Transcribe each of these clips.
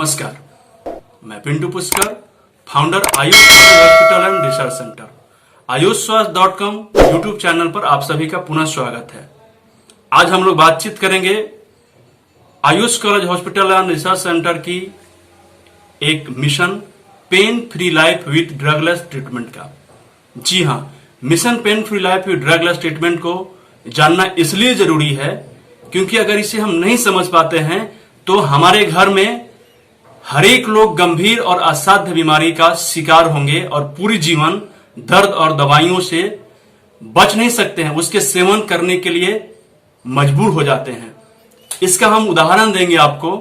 नमस्कार, मैं Pintu Pushkar, founder Ayush hospital and research centre. ayushswasth.com YouTube channel पर आप सभी का पुनः स्वागत है। आज हम लोग बातचीत करेंगे Ayush college hospital and research centre की एक mission pain free life with drugless treatment का। जी हाँ, mission pain free life with drugless treatment को जानना इसलिए जरूरी है क्योंकि अगर इसे हम नहीं समझ पाते हैं तो हमारे घर में हर एक लोग गंभीर और असाध्य बीमारी का शिकार होंगे और पूरी जीवन दर्द और दवाइयों से बच नहीं सकते हैं, उसके सेवन करने के लिए मजबूर हो जाते हैं। इसका हम उदाहरण देंगे आपको।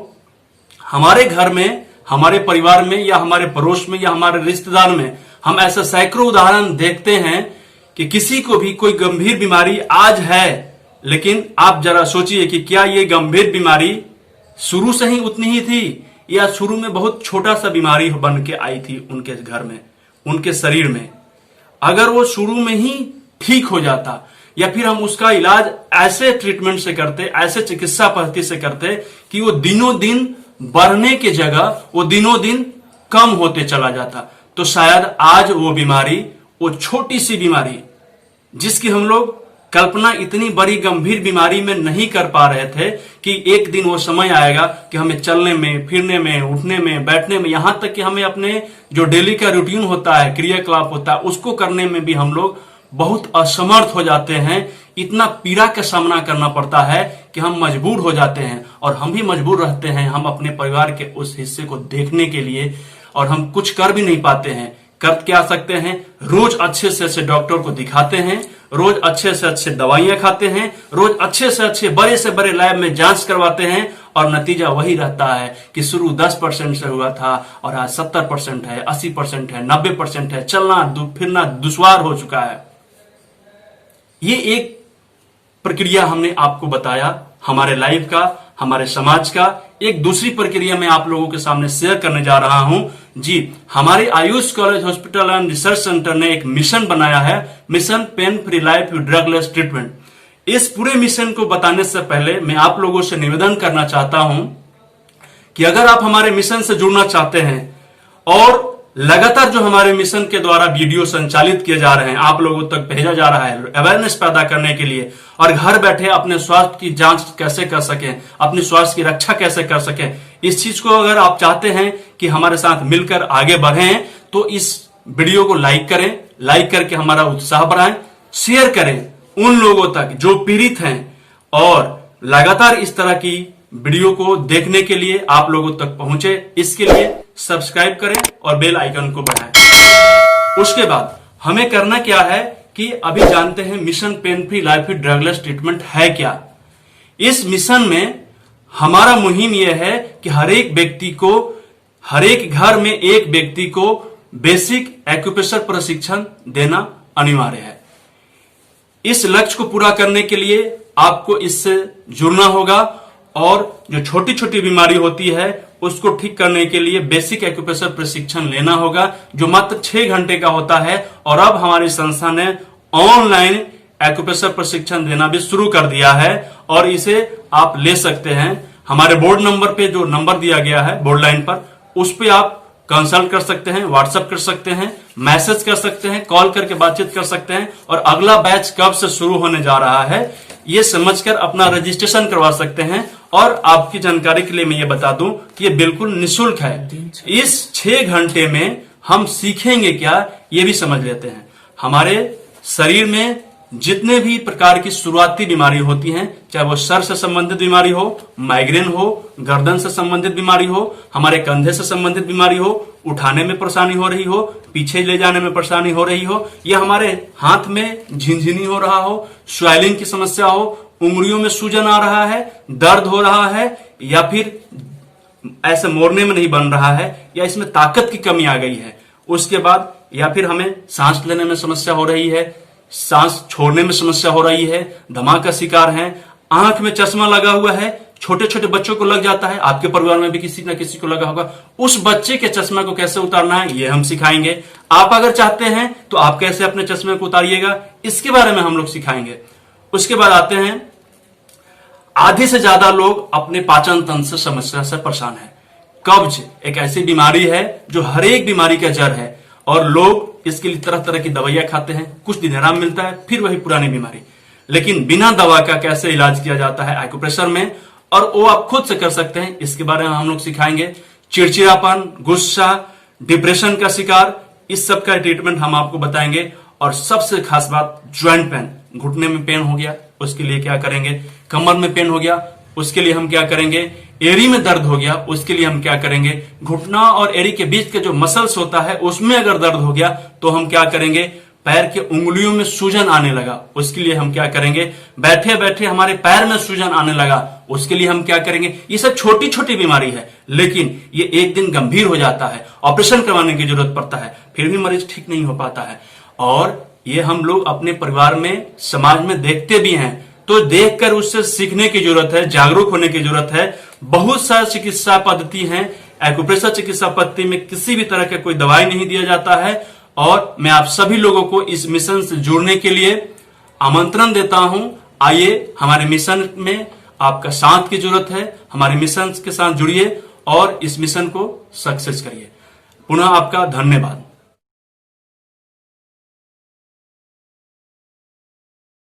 हमारे घर में, हमारे परिवार में या हमारे पड़ोस में या हमारे रिश्तेदार में हम ऐसा सैकड़ों उदाहरण देखते हैं कि किसी को भी कोई गंभीर बीमारी आज है, लेकिन आप जरा सोचिए कि क्या ये गंभीर बीमारी शुरू से ही उतनी ही थी या शुरू में बहुत छोटा सा बीमारी बन के आई थी उनके घर में, उनके शरीर में। अगर वो शुरू में ही ठीक हो जाता या फिर हम उसका इलाज ऐसे ट्रीटमेंट से करते, ऐसे चिकित्सा पद्धति से करते कि वो दिनों दिन बढ़ने की जगह वो दिनों दिन कम होते चला जाता, तो शायद आज वो बीमारी, वो छोटी सी बीमारी जिसकी हम लोग कल्पना इतनी बड़ी गंभीर बीमारी में नहीं कर पा रहे थे कि एक दिन वो समय आएगा कि हमें चलने में, फिरने में, उठने में, बैठने में, यहां तक कि हमें अपने जो डेली का रूटीन होता है, क्रियाकलाप होता है, उसको करने में भी हम लोग बहुत असमर्थ हो जाते हैं। इतना पीड़ा का सामना करना पड़ता है कि हम मजबूर हो जाते हैं और हम भी मजबूर रहते हैं हम अपने परिवार के उस हिस्से को देखने के लिए, और हम कुछ कर भी नहीं पाते हैं। कर क्या सकते हैं? रोज अच्छे से अच्छे डॉक्टर को दिखाते हैं, रोज अच्छे से अच्छे दवाइयां खाते हैं, रोज अच्छे से अच्छे बड़े से बड़े लैब में जांच करवाते हैं, और नतीजा वही रहता है कि शुरू 10% से हुआ था और आज 70% है, 80% है, 90% है। चलना फिरना दुश्वार हो चुका है। ये एक प्रक्रिया हमने आपको बताया हमारे लाइफ का, हमारे समाज का। एक दूसरी प्रक्रिया मैं आप लोगों के सामने शेयर करने जा रहा हूं। जी, हमारे Ayush college hospital and research centre ने एक मिशन बनाया है, mission pain free life with drugless treatment. इस पूरे मिशन को बताने से पहले मैं आप लोगों से निवेदन करना चाहता हूं कि अगर आप हमारे मिशन से जुड़ना चाहते हैं और लगातार जो हमारे मिशन के द्वारा वीडियो संचालित किए जा रहे हैं, आप लोगों तक भेजा जा रहा है अवेयरनेस पैदा करने के लिए, और घर बैठे अपने स्वास्थ्य की जांच कैसे कर सकें, अपने स्वास्थ्य की रक्षा कैसे कर सकें, इस चीज को अगर आप चाहते हैं कि हमारे साथ मिलकर आगे बढ़ें तो इस वीडियो को लाइक करें, लाइक करके हमारा उत्साह बढ़ाएं, शेयर करें उन लोगों तक जो पीड़ित हैं, और लगातार इस तरह की वीडियो को देखने के लिए आप लोगों तक पहुंचे, इसके लिए सब्सक्राइब करें और बेल आइकन को बढ़ाएं। उसके बाद हमें करना क्या है कि अभी जानते हैं mission pain free life with drugless treatment है क्या। इस मिशन में हमारा मुहिम यह है कि हर एक व्यक्ति को, हर एक घर में एक व्यक्ति को बेसिक एक्यूप्रेशर प्रशिक्षण देना अनिवार्य है। इस लक्ष्य को पूरा करने के लिए आपको इससे जुड़ना होगा, और जो छोटी छोटी बीमारी होती है उसको ठीक करने के लिए बेसिक एक्यूप्रेशर प्रशिक्षण लेना होगा, जो मात्र 6 घंटे का होता है। और अब हमारी संस्था ने ऑनलाइन एक्यूप्रेशर प्रशिक्षण देना भी शुरू कर दिया है, और इसे आप ले सकते हैं। हमारे बोर्ड नंबर पे जो नंबर दिया गया है बोर्ड लाइन पर, उस पे आप कंसल्ट कर सकते हैं, व्हाट्सएप कर सकते हैं, मैसेज कर सकते हैं, कॉल करके बातचीत कर सकते हैं, और अगला बैच कब से शुरू होने जा रहा है ये समझकर अपना रजिस्ट्रेशन करवा सकते हैं। और आपकी जानकारी के लिए मैं ये बता दूं कि ये बिल्कुल निःशुल्क है। इस 6 घंटे में हम सीखेंगे क्या ये भी समझ लेते हैं। हमारे शरीर में जितने भी प्रकार की शुरुआती बीमारी होती हैं, चाहे वो सर से संबंधित बीमारी हो, माइग्रेन हो, गर्दन से संबंधित बीमारी हो, हमारे कंधे से संबंधित बीमारी हो, उठाने में परेशानी हो रही हो, पीछे ले जाने में परेशानी हो रही हो, या हमारे हाथ में झिनझिनी हो रहा हो, स्वेलिंग की समस्या हो, उंगलियों में सूजन आ रहा है, दर्द हो रहा है, या फिर ऐसे मोड़ने में नहीं बन रहा है, या इसमें ताकत की कमी आ गई है, उसके बाद या फिर हमें सांस लेने में समस्या हो रही है, सांस छोड़ने में समस्या हो रही है, दमा का शिकार है, आंख में चश्मा लगा हुआ है, छोटे छोटे बच्चों को लग जाता है, आपके परिवार में भी किसी न किसी को लगा होगा, उस बच्चे के चश्मा को कैसे उतारना है ये हम सिखाएंगे। आप अगर चाहते हैं तो आप कैसे अपने चश्मे को उतारिएगा, इसके बारे में हम लोग सिखाएंगे। उसके बाद आते हैं, आधे से ज्यादा लोग अपने पाचन तंत्र से समस्या से परेशान है। कब्ज एक ऐसी बीमारी है जो हर एक बीमारी का जड़ है और लोग इसके लिए तरह तरह की दवाइयां खाते हैं, कुछ दिन आराम मिलता है, फिर वही पुरानी बीमारी। लेकिन बिना दवा का कैसे इलाज किया जाता है एक्यूप्रेशर में, और वो आप खुद से कर सकते हैं, इसके बारे में हम लोग सिखाएंगे। चिड़चिड़ापन, गुस्सा, डिप्रेशन का शिकार, इस सब का ट्रीटमेंट हम आपको बताएंगे। और सबसे खास बात, ज्वाइंट पेन, घुटने में पेन हो गया उसके लिए क्या करेंगे, कमर में पेन हो गया उसके लिए हम क्या करेंगे, एड़ी में दर्द हो गया उसके लिए हम क्या करेंगे, घुटना और एड़ी के बीच के जो मसल्स होता है उसमें अगर दर्द हो गया तो हम क्या करेंगे, पैर के उंगलियों में सूजन आने लगा उसके लिए हम क्या करेंगे, बैठे बैठे हमारे पैर में सूजन आने लगा उसके लिए हम क्या करेंगे। ये सब छोटी छोटी बीमारी है, लेकिन ये एक दिन गंभीर हो जाता है, ऑपरेशन करवाने की जरूरत पड़ता है, फिर भी मरीज ठीक नहीं हो पाता है। और ये हम लोग अपने परिवार में, समाज में देखते भी हैं, तो देखकर उससे सीखने की जरूरत है, जागरूक होने की जरूरत है। बहुत सारी चिकित्सा पद्धति हैं, एक्यूप्रेशर चिकित्सा पद्धति में किसी भी तरह का कोई दवाई नहीं दिया जाता है। और मैं आप सभी लोगों को इस मिशन से जुड़ने के लिए आमंत्रण देता हूं। आइए, हमारे मिशन में आपका साथ की जरूरत है, हमारे मिशन के साथ जुड़िए और इस मिशन को सक्सेस करिए। पुनः आपका धन्यवाद।